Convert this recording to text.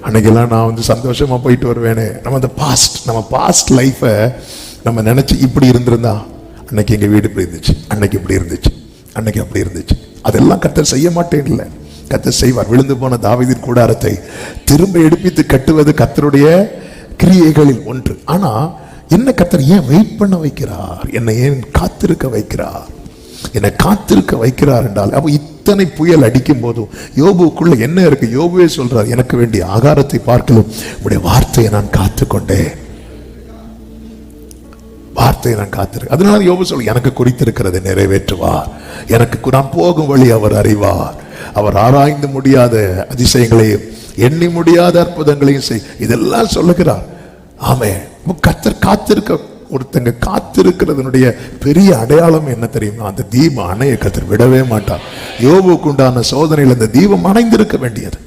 அன்னைக்கெல்லாம் நான் சந்தோஷமா போயிட்டு வருவேனே. நம்ம பாஸ்ட் லைஃபை நம்ம நினைச்சு இப்படி இருந்திருந்தா, அன்னைக்கு எங்க வீடு இப்படி இருந்துச்சு, அன்னைக்கு இப்படி இருந்துச்சு, அன்னைக்கு அப்படி இருந்துச்சு. அதெல்லாம் கர்த்தர் செய்ய மாட்டேன் இல்லை, கர்த்தர் செய்வார். விழுந்து போன தாவீதின் கூடாரத்தை திரும்ப எடுப்பித்து கட்டுவது கர்த்தருடைய கிரியைகளில் ஒன்று. ஆனா என்ன கர்த்தர் ஏன் வெயிட் பண்ண வைக்கிறார்? என்னை ஏன் காத்திருக்க வைக்கிறார்? என்னை காத்திருக்க வைக்கிறார் என்றால், அப்போ இத்தனை புயல் அடிக்கும் போதும் யோபுக்குள்ள என்ன இருக்கு? யோபுவே சொல்றார், எனக்கு வேண்டிய ஆகாரத்தை பார்க்கலும் உடைய வார்த்தையை நான் காத்துக்கொண்டேன், வார்த்தையை நான் காத்திருக்கேன். அதனால யோபு சொல்ல, எனக்கு குறித்திருக்கிறதை நிறைவேற்றுவார், எனக்கு நான் போகும் வழி அவர் அறிவார், அவர் ஆராய்ந்து முடியாத அதிசயங்களையும் எண்ணி முடியாத அற்புதங்களையும் செய், இதெல்லாம் சொல்லுகிறார். ஆமே, கர்த்தர் காத்திருக்க, ஒருத்தங்க காத்திருக்கிறதுனுடைய பெரிய அடையாளம் என்ன தெரியுமா? அந்த தீபம் அணைய கர்த்தர் விடவே மாட்டார். யோபுக்கு உண்டான சோதனையில் அந்த தீபம் அணைந்திருக்க வேண்டியது.